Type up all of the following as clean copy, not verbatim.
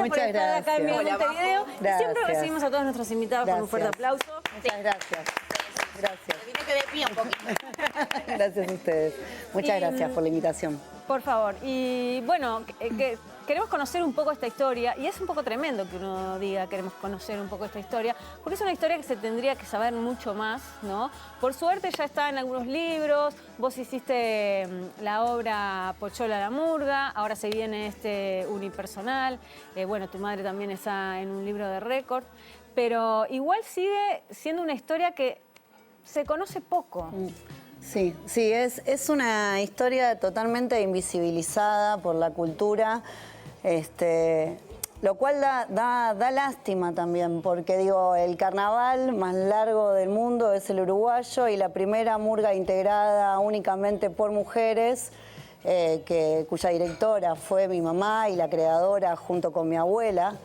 por Muchas estar acá en gracias. Montevideo. Gracias. Siempre recibimos a todos nuestros invitados con un fuerte aplauso. Muchas gracias. Gracias. Tiene que de pie un poquito. Gracias a ustedes. Muchas gracias por la invitación. Por favor. Y bueno, queremos conocer un poco esta historia, y es un poco tremendo que uno diga queremos conocer un poco esta historia, porque es una historia que se tendría que saber mucho más, ¿no? Por suerte ya está en algunos libros, vos hiciste la obra Pochola la Murga, ahora se viene este unipersonal, bueno, tu madre también está en un libro de récord, pero igual sigue siendo una historia que se conoce poco. Sí, sí, es una historia totalmente invisibilizada por la cultura, lo cual da lástima también, porque digo, el carnaval más largo del mundo es el uruguayo y la primera murga integrada únicamente por mujeres, cuya directora fue mi mamá y la creadora junto con mi abuela,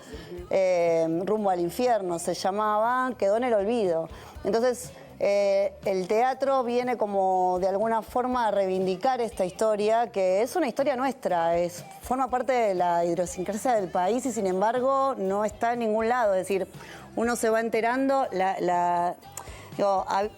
Rumbo al Infierno se llamaba, quedó en el olvido. Entonces, el teatro viene como de alguna forma a reivindicar esta historia, que es una historia nuestra, forma parte de la idiosincrasia del país y sin embargo no está en ningún lado. Es decir, uno se va enterando,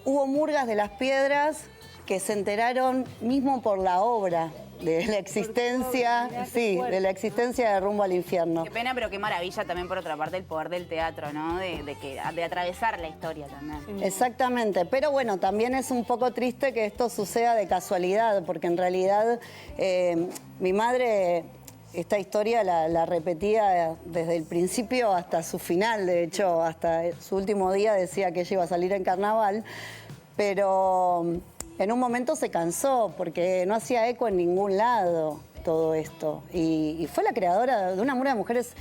hubo murgas de las piedras que se enteraron mismo por la obra de la existencia, de la existencia de Rumbo al Infierno. Qué pena, pero qué maravilla también por otra parte el poder del teatro, ¿no? De atravesar la historia también. Exactamente, pero bueno, también es un poco triste que esto suceda de casualidad, porque en realidad mi madre esta historia la repetía desde el principio hasta su final, de hecho, hasta su último día decía que ella iba a salir en carnaval, pero en un momento se cansó porque no hacía eco en ningún lado todo esto. Y fue la creadora de una murga de mujeres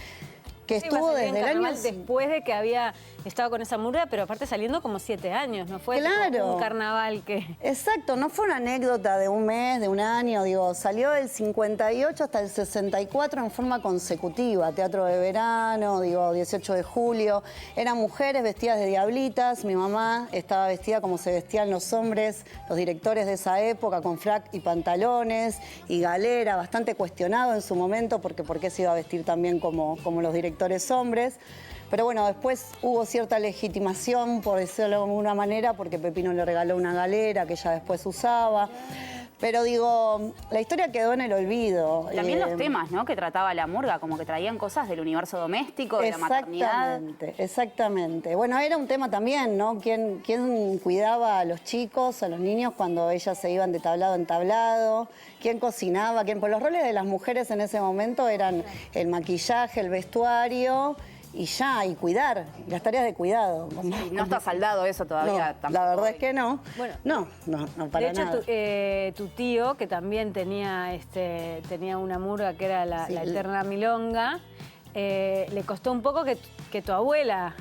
que estuvo desde el año... Después de que había estado con esa murga, pero aparte saliendo como 7 años, ¿no fue? Claro. Un carnaval que... Exacto, no fue una anécdota de un mes, de un año, digo, salió del 58 hasta el 64 en forma consecutiva, teatro de verano, digo, 18 de julio, eran mujeres vestidas de diablitas, mi mamá estaba vestida como se vestían los hombres, los directores de esa época, con frac y pantalones y galera, bastante cuestionado en su momento, porque por qué se iba a vestir también como los directores hombres. Pero bueno, después hubo cierta legitimación, por decirlo de alguna manera, porque Pepino le regaló una galera que ella después usaba. Pero digo, la historia quedó en el olvido. También los temas, ¿no?, que trataba la murga, como que traían cosas del universo doméstico, de la maternidad. Exactamente. Bueno, era un tema también, ¿no? ¿Quién cuidaba a los chicos, a los niños, cuando ellas se iban de tablado en tablado? ¿Quién cocinaba? Pues los roles de las mujeres en ese momento eran el maquillaje, el vestuario... y cuidar, las tareas de cuidado. Sí, no está saldado eso todavía. No, la verdad es que no. Bueno, no para nada. De hecho, tu tío, que también tenía una murga que era la Eterna Milonga, le costó un poco que tu abuela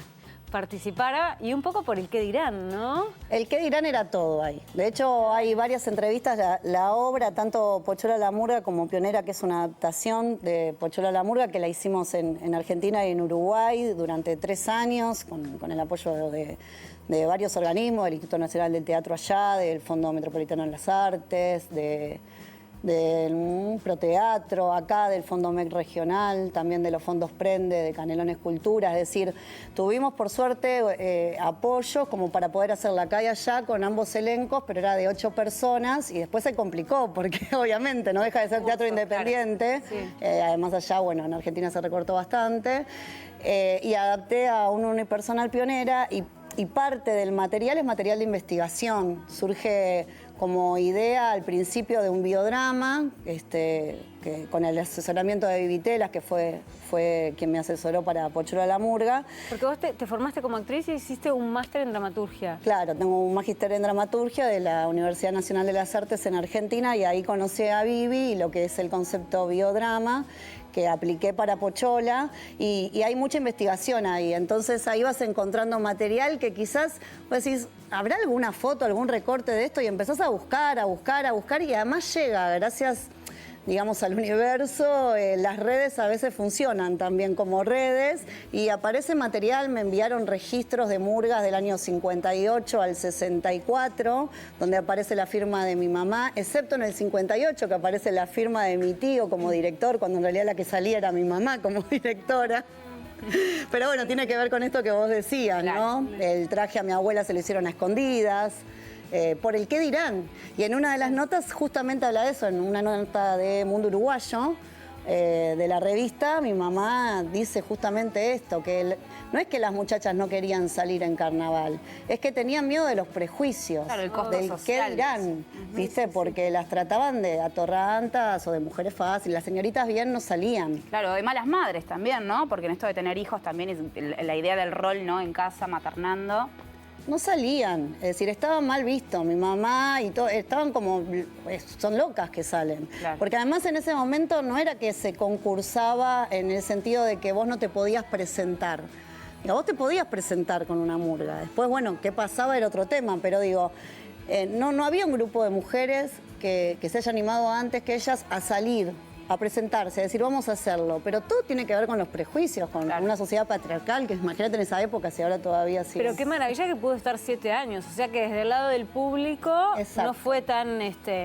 participara y un poco por el qué dirán, ¿no? El qué dirán era todo ahí. De hecho, hay varias entrevistas, la obra, tanto Pochola la Murga como Pionera, que es una adaptación de Pochola la Murga, que la hicimos en Argentina y en Uruguay durante 3 años, con el apoyo de varios organismos, del Instituto Nacional del Teatro allá, del Fondo Metropolitano de las Artes, del Proteatro, acá del Fondo MEC Regional, también de los fondos Prende, de Canelones Cultura, es decir, tuvimos por suerte apoyos como para poder hacerla acá y allá con ambos elencos, pero era de 8 personas y después se complicó porque obviamente no deja de ser teatro independiente, claro. Sí. Además allá, bueno, en Argentina se recortó bastante, y adapté a un unipersonal Pionera y parte del material es material de investigación, surge como idea al principio de un biodrama, que con el asesoramiento de Vivitelas, que fue quien me asesoró para Pochola la Murga. Porque vos te formaste como actriz y hiciste un máster en dramaturgia. Claro, tengo un magíster en dramaturgia de la Universidad Nacional de las Artes en Argentina y ahí conocí a Vivi y lo que es el concepto biodrama, que apliqué para Pochola y hay mucha investigación ahí. Entonces ahí vas encontrando material que quizás vos decís, ¿habrá alguna foto, algún recorte de esto? Y empezás a buscar y además llega, gracias digamos, al universo, las redes a veces funcionan también como redes y aparece material, me enviaron registros de murgas del año 58 al 64, donde aparece la firma de mi mamá, excepto en el 58 que aparece la firma de mi tío como director, cuando en realidad la que salía era mi mamá como directora. Pero bueno, tiene que ver con esto que vos decías, ¿no? El traje a mi abuela se lo hicieron a escondidas. Por el qué dirán. Y en una de las notas justamente habla de eso, en una nota de Mundo Uruguayo, de la revista, mi mamá dice justamente esto, que no es que las muchachas no querían salir en carnaval, es que tenían miedo de los prejuicios, claro, el costo del social, qué dirán, ¿viste? Porque las trataban de atorrantas o de mujeres fáciles, las señoritas bien no salían. Claro, de malas madres también, ¿no? Porque en esto de tener hijos también es la idea del rol, ¿no? En casa, maternando. No salían, es decir, estaban mal vistos. Mi mamá y todo, estaban como, son locas que salen. Claro. Porque además en ese momento no era que se concursaba en el sentido de que vos no te podías presentar. Digo, vos te podías presentar con una murga. Después, bueno, qué pasaba era otro tema, pero digo, no había un grupo de mujeres que se haya animado antes que ellas a salir, a presentarse, a decir, vamos a hacerlo. Pero todo tiene que ver con los prejuicios, con una sociedad patriarcal, que imagínate en esa época, si ahora todavía sigue. Pero qué maravilla que pudo estar 7 años. O sea que desde el lado del público no fue tan,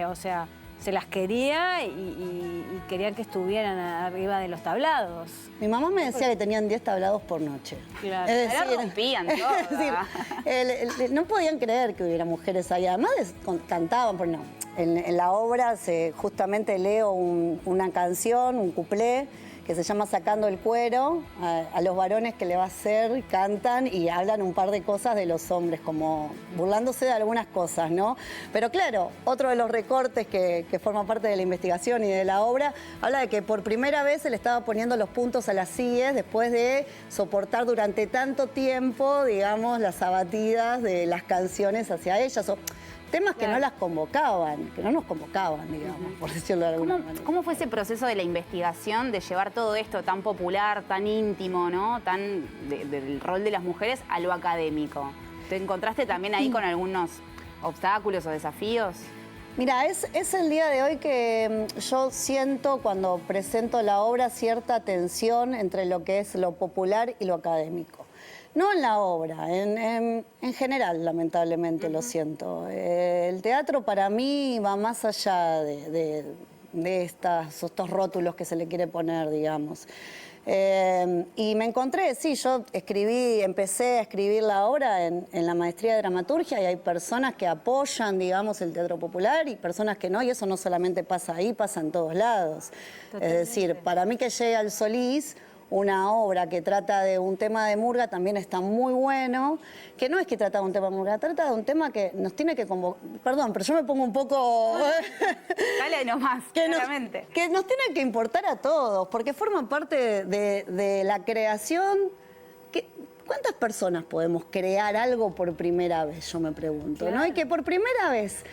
o sea, se las quería y querían que estuvieran arriba de los tablados. Mi mamá me decía que tenían 10 tablados por noche. Claro. Es decir, la rompían todo. Es decir, no podían creer que hubiera mujeres ahí. Además cantaban, pues no. En la obra justamente leo una canción, un cuplé, que se llama Sacando el cuero, a los varones que le va a hacer, cantan y hablan un par de cosas de los hombres, como burlándose de algunas cosas, ¿no? Pero claro, otro de los recortes que forma parte de la investigación y de la obra, habla de que por primera vez se le estaba poniendo los puntos a las IES después de soportar durante tanto tiempo, digamos, las abatidas de las canciones hacia ellas. Temas que no las convocaban, que no nos convocaban, digamos, por decirlo de alguna manera. ¿Cómo fue ese proceso de la investigación, de llevar todo esto tan popular, tan íntimo, ¿no? Tan del rol de las mujeres a lo académico? ¿Te encontraste también ahí con algunos obstáculos o desafíos? Mira, es el día de hoy que yo siento cuando presento la obra cierta tensión entre lo que es lo popular y lo académico. No en la obra, en general, lamentablemente, lo siento. El teatro para mí va más allá de estos rótulos que se le quiere poner, digamos. Y me encontré, sí, yo empecé a escribir la obra en la maestría de dramaturgia y hay personas que apoyan, digamos, el teatro popular y personas que no, y eso no solamente pasa ahí, pasa en todos lados. Totalmente. Es decir, para mí que llegue al Solís una obra que trata de un tema de murga también está muy bueno, que no es que trata de un tema de murga, trata de un tema que nos tiene que convocar, perdón, pero yo me pongo un poco... Dale nomás, claramente. Que nos tiene que importar a todos, porque forman parte de la creación. ¿Cuántas personas podemos crear algo por primera vez? Yo me pregunto, claro, ¿no? Y que por primera vez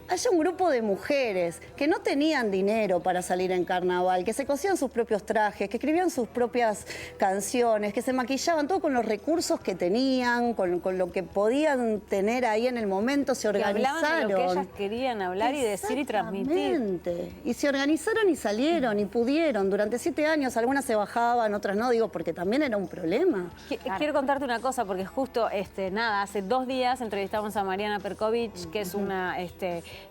haya un grupo de mujeres que no tenían dinero para salir en carnaval, que se cosían sus propios trajes, que escribían sus propias canciones, que se maquillaban, todo con los recursos que tenían, con lo que podían tener ahí en el momento, se organizaron. Que hablaban de lo que ellas querían hablar y decir y transmitir. Y se organizaron y salieron y pudieron. Durante 7 años, algunas se bajaban, otras no, digo, porque también era un problema. Quiero contarte una cosa, porque justo, hace 2 días entrevistamos a Mariana Perkovich, que es una...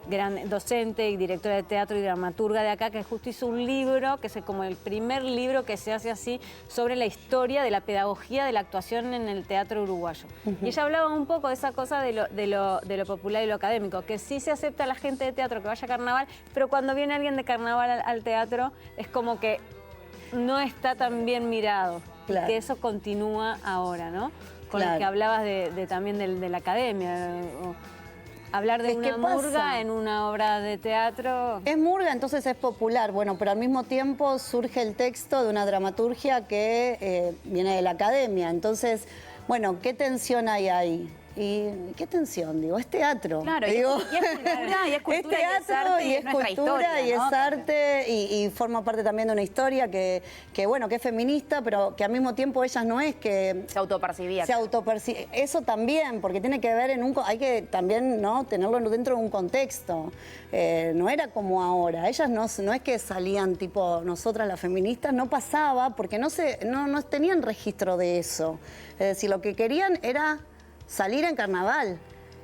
gran docente y directora de teatro y dramaturga de acá, que justo hizo un libro, que es como el primer libro que se hace así, sobre la historia de la pedagogía de la actuación en el teatro uruguayo. Y ella hablaba un poco de esa cosa de lo popular y lo académico, que sí se acepta a la gente de teatro que vaya a carnaval, pero cuando viene alguien de carnaval al teatro, es como que no está tan bien mirado. Claro. Y que eso continúa ahora, ¿no? Con lo que hablabas también de la academia. Hablar de una murga en una obra de teatro. Es murga, entonces es popular, bueno, pero al mismo tiempo surge el texto de una dramaturgia que viene de la academia. Entonces, bueno, ¿qué tensión hay ahí? ¿y qué tensión? Digo, es teatro. Claro, digo, y es cultura, y es cultura, es teatro, y es nuestra cultura, historia, y ¿no? es arte, y forma parte también de una historia que, bueno, que es feminista, pero que al mismo tiempo ellas no es que... Se autopercibía. Se autopercibe. Eso también, porque tiene que ver en un... Hay que también, ¿no?, tenerlo dentro de un contexto. No era como ahora. Ellas no es que salían tipo nosotras las feministas, no pasaba porque no tenían registro de eso. Es decir, lo que querían era salir en carnaval.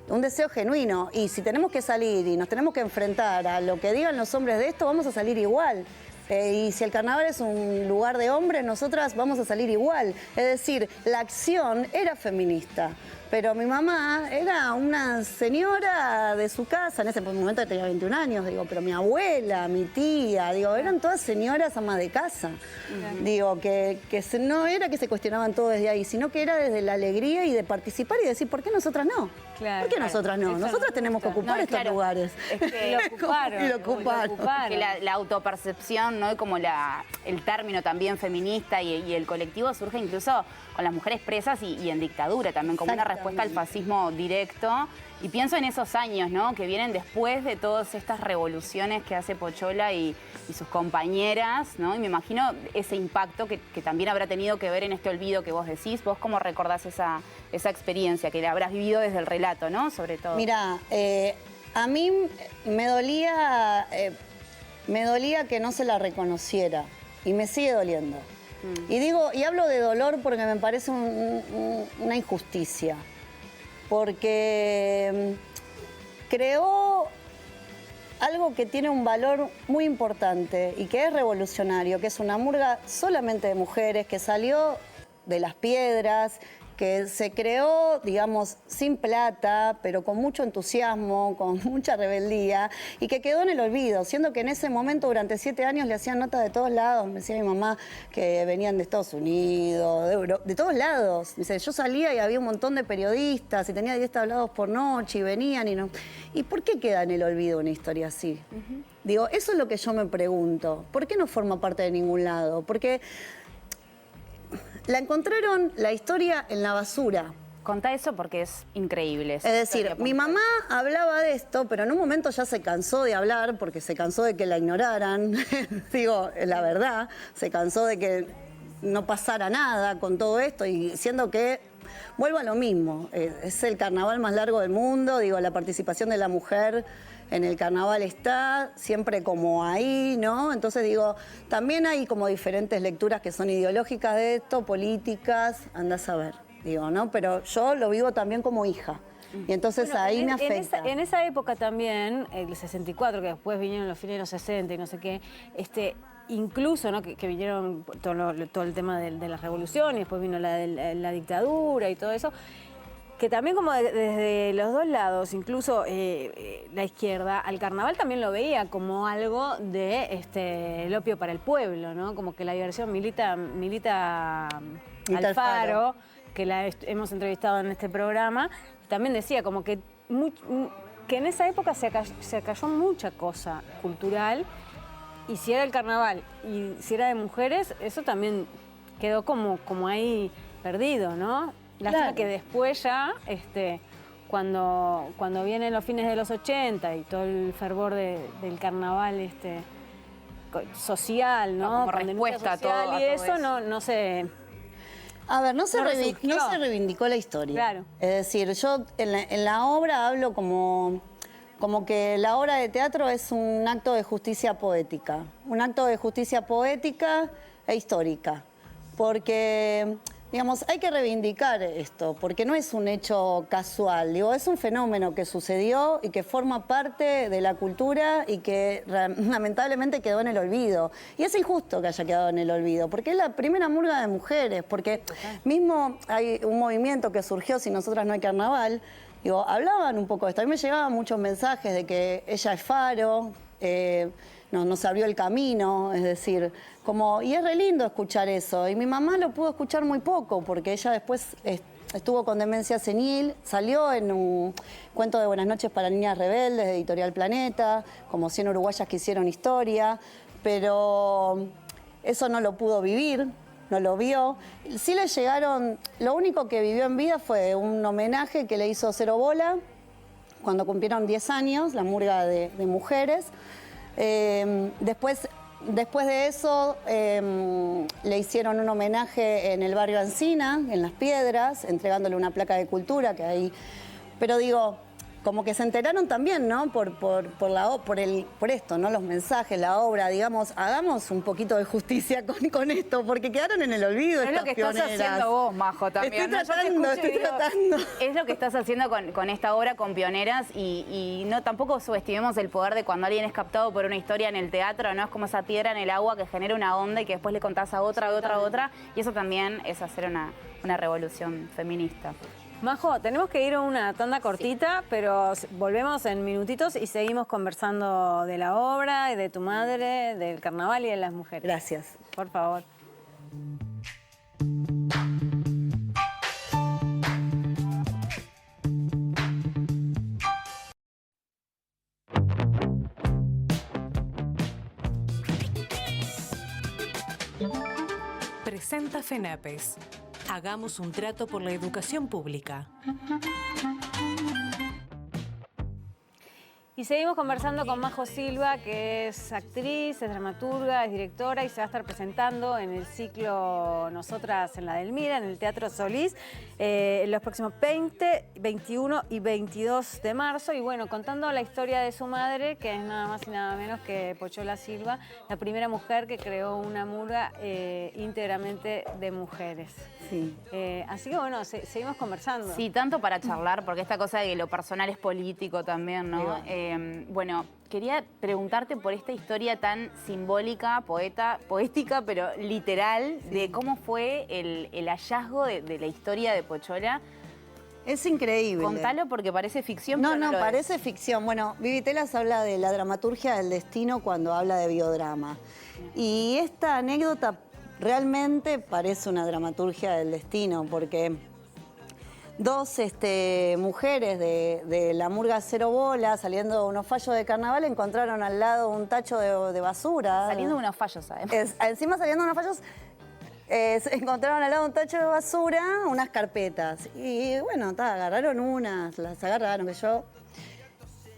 Un deseo genuino. Y si tenemos que salir y nos tenemos que enfrentar a lo que digan los hombres de esto, vamos a salir igual. Y si el carnaval es un lugar de hombres, nosotras vamos a salir igual. Es decir, la acción era feminista. Pero mi mamá era una señora de su casa, en ese momento tenía 21 años, digo, pero mi abuela, mi tía, digo, eran todas señoras amas de casa. Digo, que no era que se cuestionaban todo desde ahí, sino que era desde la alegría y de participar y decir, ¿por qué nosotras no? Claro, ¿Por qué nosotras no? Eso Nosotras nos tenemos que gusta. ocupar No, estos claro. lugares. Es que lo ocuparon. Y lo ocuparon. Que la autopercepción, ¿no? Y como el término también feminista y el colectivo surge incluso con las mujeres presas y en dictadura también, como una respuesta al fascismo directo. Y pienso en esos años, ¿no?, que vienen después de todas estas revoluciones que hace Pochola y sus compañeras, ¿no? Y me imagino ese impacto que también habrá tenido que ver en este olvido que vos decís. ¿Vos cómo recordás esa experiencia que la habrás vivido desde el relato, ¿no?, sobre todo? Mira, a mí me dolía que no se la reconociera y me sigue doliendo. Y hablo de dolor porque me parece una injusticia. Porque creó algo que tiene un valor muy importante y que es revolucionario, que es una murga solamente de mujeres, que salió de las piedras, que se creó, digamos, sin plata, pero con mucho entusiasmo, con mucha rebeldía, y que quedó en el olvido, siendo que en ese momento, durante 7 años, le hacían notas de todos lados. Me decía mi mamá que venían de Estados Unidos, de todos lados. Dice, yo salía y había un montón de periodistas, y tenía 10 tablados por noche, y venían y no... ¿Y por qué queda en el olvido una historia así? Digo, eso es lo que yo me pregunto. ¿Por qué no forma parte de ningún lado? Porque... la encontraron la historia en la basura. Contá eso porque es increíble. Es decir, mi mamá hablaba de esto, pero en un momento ya se cansó de hablar porque se cansó de que la ignoraran. Digo, la verdad, se cansó de que no pasara nada con todo esto y siendo que, vuelvo a lo mismo, es el carnaval más largo del mundo, digo, la participación de la mujer en el carnaval está siempre como ahí, ¿no? Entonces digo, también hay como diferentes lecturas que son ideológicas de esto, políticas, andás a ver, digo, ¿no? Pero yo lo vivo también como hija. Y entonces Bueno, ahí me afecta. En esa época también, el 64, que después vinieron los fines de los 60 y no sé qué, incluso, ¿no?, que vinieron todo el tema de la revolución y después vino la dictadura y todo eso, que también como desde los dos lados, incluso la izquierda, al carnaval también lo veía como algo de el opio para el pueblo, ¿no? Como que la diversión milita Alfaro, que la hemos entrevistado en este programa, también decía como que en esa época se cayó mucha cosa cultural, y si era el carnaval y si era de mujeres, eso también quedó como ahí perdido, ¿no? Lástima Claro. que después ya, cuando vienen los fines de los 80 y todo el fervor del carnaval social, ¿no? Como Con respuesta denuncia a todo- social a y todo eso eso. no se... A ver, no se resurgió. reivindicó la historia. Claro. Es decir, yo en la obra hablo como que la obra de teatro es un acto de justicia poética. Un acto de justicia poética e histórica. Porque, digamos, hay que reivindicar esto, porque no es un hecho casual. Digo, es un fenómeno que sucedió y que forma parte de la cultura y que lamentablemente quedó en el olvido. Y es injusto que haya quedado en el olvido, porque es la primera murga de mujeres, porque mismo hay un movimiento que surgió, Si Nosotras No Hay Carnaval, digo, hablaban un poco de esto. A mí me llegaban muchos mensajes de que ella es faro, nos abrió el camino, es decir, y es re lindo escuchar eso. Y mi mamá lo pudo escuchar muy poco, porque ella después estuvo con demencia senil, salió en un cuento de Buenas noches para niñas rebeldes de Editorial Planeta, como 100 uruguayas que hicieron historia, pero eso no lo pudo vivir. no lo vio. Sí le llegaron, lo único que vivió en vida fue un homenaje que le hizo Cero Bola cuando cumplieron 10 años, la murga de mujeres. Después de eso le hicieron un homenaje en el barrio Encina, en Las Piedras, entregándole una placa de cultura que hay. Pero digo, como que se enteraron también, ¿no? Por esto, ¿no? Los mensajes, la obra, digamos, hagamos un poquito de justicia con esto, porque quedaron en el olvido Es estas lo que estás pioneras. haciendo vos, Majo, también. ¿No? Yo te escucho y digo, es lo que estás haciendo con esta obra, con Pioneras, y no tampoco subestimemos el poder de cuando alguien es captado por una historia en el teatro, ¿no? Es como esa piedra en el agua que genera una onda y que después le contás a otra, y eso también es hacer una revolución feminista. Majo, tenemos que ir a una tanda cortita, pero volvemos en minutitos y seguimos conversando de la obra, y de tu madre, del carnaval y de las mujeres. Gracias. Por favor. Presenta FENAPES. Hagamos un trato por la educación pública. Y seguimos conversando con Majo Silva, que es actriz, es dramaturga, es directora y se va a estar presentando en el ciclo Nosotras en la Delmira, en el Teatro Solís, los próximos 20, 21 y 22 de marzo. Y bueno, contando la historia de su madre, que es nada más y nada menos que Pochola Silva, la primera mujer que creó una murga íntegramente de mujeres. Sí. Así que bueno, seguimos conversando. Sí, tanto para charlar, porque esta cosa de que lo personal es político también, ¿no? Bueno, quería preguntarte por esta historia tan simbólica, poética, pero literal, de cómo fue el hallazgo de la historia de Pochola. Es increíble. Contalo porque parece ficción, No, pero no lo parece es. ficción. Bueno, Vivi Telas habla de la dramaturgia del destino cuando habla de biodrama. Y esta anécdota realmente parece una dramaturgia del destino, porque dos mujeres de la murga Cero Bola, saliendo de unos fallos de carnaval, encontraron al lado un tacho de basura. Saliendo de unos fallos, ¿sabes? Encima saliendo de unos fallos, se encontraron al lado un tacho de basura, unas carpetas. Y bueno, agarraron unas, las agarraron, que yo...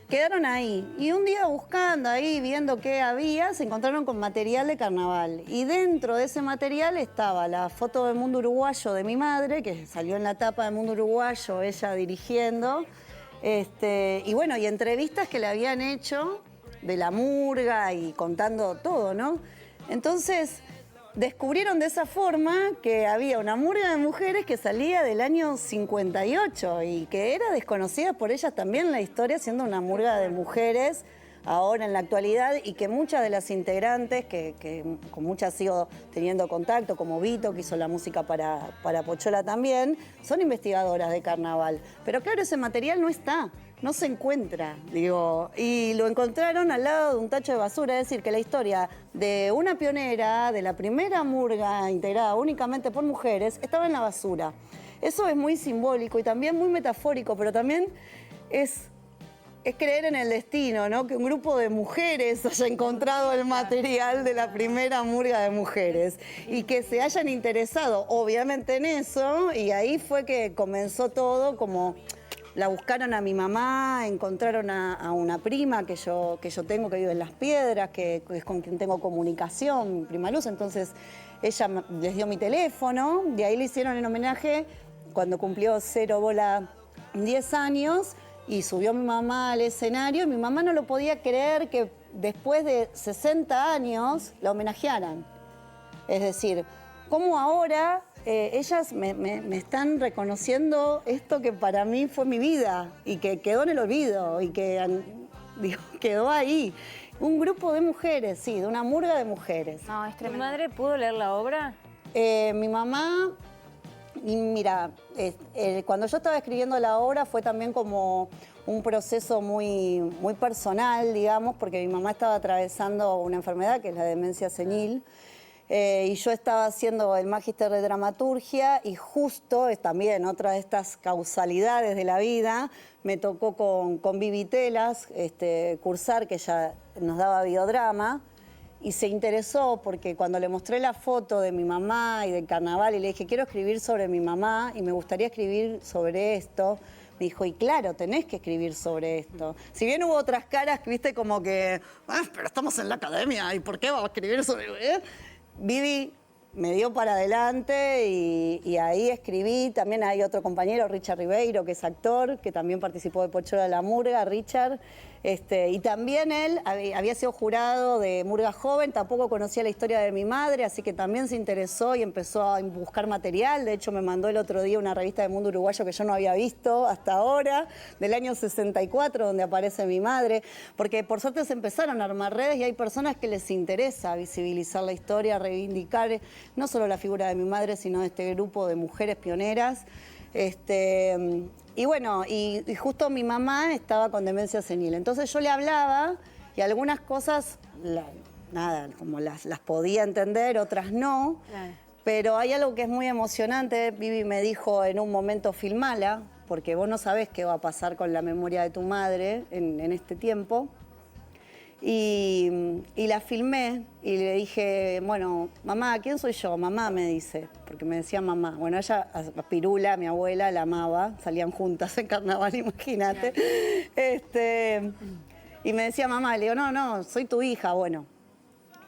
Quedaron ahí. Y un día buscando ahí, viendo qué había, se encontraron con material de carnaval. Y dentro de ese material estaba la foto del Mundo Uruguayo de mi madre, que salió en la tapa del Mundo Uruguayo, ella dirigiendo. Y bueno, y entrevistas que le habían hecho de la murga y contando todo, ¿no? Entonces, descubrieron de esa forma que había una murga de mujeres que salía del año 58 y que era desconocida por ellas también la historia, siendo una murga de mujeres ahora en la actualidad, y que muchas de las integrantes, que con muchas sigo teniendo contacto, como Vito, que hizo la música para Pochola también, son investigadoras de carnaval. Pero claro, ese material no está. No se encuentra, digo, y lo encontraron al lado de un tacho de basura, es decir, que la historia de una pionera, de la primera murga integrada únicamente por mujeres, estaba en la basura. Eso es muy simbólico y también muy metafórico, pero también es creer en el destino, ¿no? Que un grupo de mujeres haya encontrado el material de la primera murga de mujeres y que se hayan interesado, obviamente, en eso, y ahí fue que comenzó todo como... La buscaron a mi mamá, encontraron a una prima que yo tengo, que vive en Las Piedras, que es con quien tengo comunicación, mi prima Luz. Entonces ella les dio mi teléfono, de ahí le hicieron el homenaje cuando cumplió Cero Bola 10 años y subió mi mamá al escenario y mi mamá no lo podía creer que después de 60 años la homenajearan. Es decir, cómo ahora... ellas me están reconociendo esto que para mí fue mi vida y que quedó en el olvido y que quedó ahí. Un grupo de mujeres, sí, de una murga de mujeres. No, es ¿Tu tremendo. madre pudo leer la obra? Mi mamá, y mira, cuando yo estaba escribiendo la obra fue también como un proceso muy, muy personal, digamos, porque mi mamá estaba atravesando una enfermedad que es la demencia senil. Y yo estaba haciendo el magíster de dramaturgia y justo, es también otra de estas causalidades de la vida, me tocó con Vivi Telas cursar, que ella nos daba biodrama, y se interesó porque cuando le mostré la foto de mi mamá y del carnaval y le dije, quiero escribir sobre mi mamá y me gustaría escribir sobre esto, me dijo, y claro, tenés que escribir sobre esto. Si bien hubo otras caras, viste, como que, pero estamos en la academia, ¿y por qué vamos a escribir sobre...? Vivi me dio para adelante y ahí escribí. También hay otro compañero, Richard Ribeiro, que es actor, que también participó de Pochola la Murga, Richard. Y también él había sido jurado de Murga Joven, tampoco conocía la historia de mi madre, así que también se interesó y empezó a buscar material. De hecho, me mandó el otro día una revista de Mundo Uruguayo que yo no había visto hasta ahora, del año 64, donde aparece mi madre, porque por suerte se empezaron a armar redes y hay personas que les interesa visibilizar la historia, reivindicar no solo la figura de mi madre, sino de este grupo de mujeres pioneras. Y bueno, y justo mi mamá estaba con demencia senil. Entonces yo le hablaba y algunas cosas, nada, como las podía entender, otras no. Claro. Pero hay algo que es muy emocionante. Vivi me dijo en un momento, filmala, porque vos no sabés qué va a pasar con la memoria de tu madre en este tiempo. Y la filmé y le dije, bueno, mamá, ¿quién soy yo? Mamá, me dice, porque me decía mamá. Bueno, ella, a Pirula, mi abuela, la amaba, salían juntas en carnaval, imagínate. Y me decía mamá, le digo, no, soy tu hija, bueno,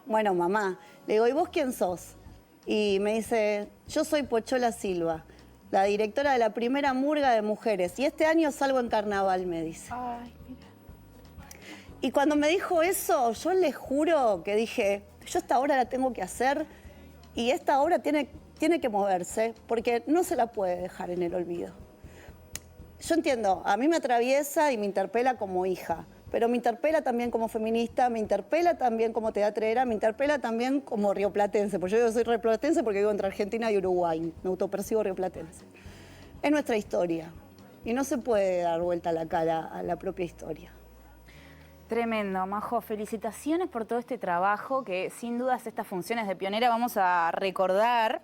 mamá. Le digo, ¿y vos quién sos? Y me dice, yo soy Pochola Silva, la directora de la primera murga de mujeres, y este año salgo en carnaval, me dice. Ay, mira. Y cuando me dijo eso, yo le juro que dije, yo esta obra la tengo que hacer y esta obra tiene que moverse porque no se la puede dejar en el olvido. Yo entiendo, a mí me atraviesa y me interpela como hija, pero me interpela también como feminista, me interpela también como teatrera, me interpela también como rioplatense, porque yo soy rioplatense porque vivo entre Argentina y Uruguay, me autopercibo rioplatense. Es nuestra historia y no se puede dar vuelta la cara a la propia historia. Tremendo, Majo. Felicitaciones por todo este trabajo que sin dudas estas funciones de pionera vamos a recordar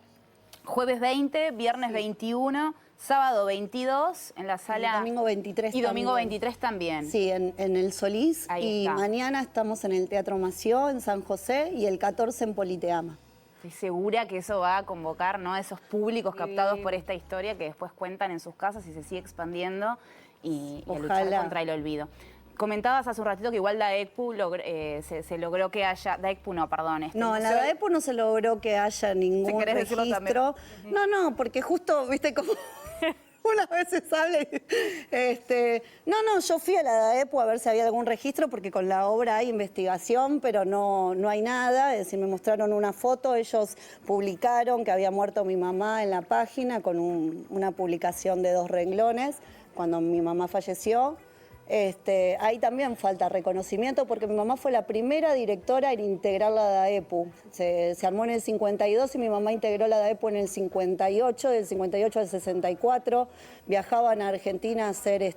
jueves 20, viernes 21, sábado 22 en la sala... Y domingo 23 y domingo 23 también. Sí, en el Solís. Ahí está. Mañana estamos en el Teatro Mació, en San José, y el 14 en Politeama. Estoy segura que eso va a convocar, ¿no?, a esos públicos captados por esta historia que después cuentan en sus casas y se sigue expandiendo y a luchar contra el olvido. Comentabas hace un ratito que igual DAECPU se logró que haya... DAECPU no, perdón. No, en la DAECPU no se logró que haya ningún registro. No, porque justo, viste, como unas veces sale... No, yo fui a la DAECPU a ver si había algún registro, porque con la obra hay investigación, pero no hay nada. Es decir, me mostraron una foto, ellos publicaron que había muerto mi mamá en la página con una publicación de 2 renglones cuando mi mamá falleció. Ahí también falta reconocimiento porque mi mamá fue la primera directora en integrar la DAECPU. Se armó en el 52 y mi mamá integró la DAECPU en el 58, del 58 al 64. Viajaban a Argentina a hacer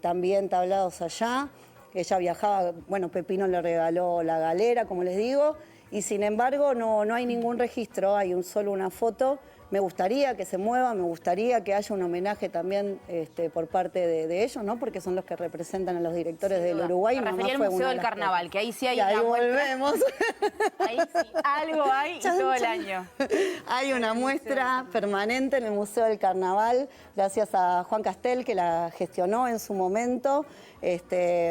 también tablados allá. Ella viajaba, bueno, Pepino le regaló la galera, como les digo, y sin embargo no hay ningún registro, hay solo una foto. Me gustaría que se mueva, me gustaría que haya un homenaje también por parte de ellos, ¿no? Porque son los que representan a los directores del Uruguay. Me refería al Museo del Carnaval, que ahí sí hay una muestra. Volvemos. Ahí sí, algo hay y todo el año. Hay una muestra permanente en el Museo del Carnaval, gracias a Juan Castel, que la gestionó en su momento.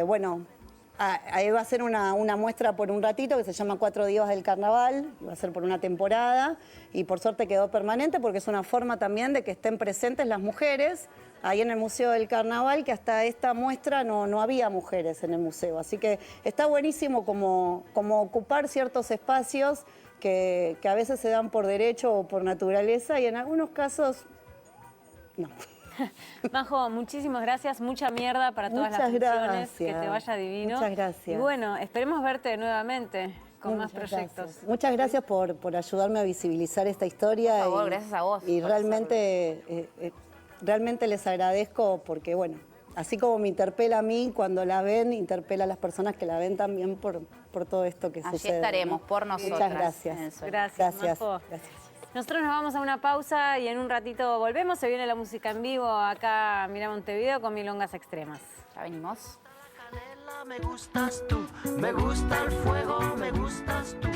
Bueno, ahí va a ser una muestra por un ratito que se llama 4 Divas del Carnaval, va a ser por una temporada y por suerte quedó permanente porque es una forma también de que estén presentes las mujeres ahí en el Museo del Carnaval, que hasta esta muestra no había mujeres en el museo. Así que está buenísimo como ocupar ciertos espacios que a veces se dan por derecho o por naturaleza y en algunos casos no. Majo, muchísimas gracias, mucha mierda para todas las funciones, que te vaya divino. Muchas gracias. Y bueno, esperemos verte nuevamente con más proyectos. Gracias. Muchas gracias por ayudarme a visibilizar esta historia. Por favor, gracias a vos. Y realmente les agradezco porque, bueno, así como me interpela a mí cuando la ven, interpela a las personas que la ven también por todo esto que sucede. Allí estaremos, ¿no? Por nosotras. Muchas gracias. Gracias, Majo. Gracias. Nosotros nos vamos a una pausa y en un ratito volvemos. Se viene la música en vivo acá, Mira Montevideo, con Milongas Extremas. Ya venimos. Me gustas tú, me gusta el fuego, me gustas tú.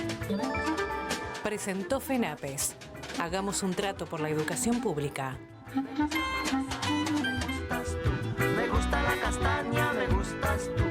Presentó FENAPES. Hagamos un trato por la educación pública. Me gusta la castaña, me gustas tú.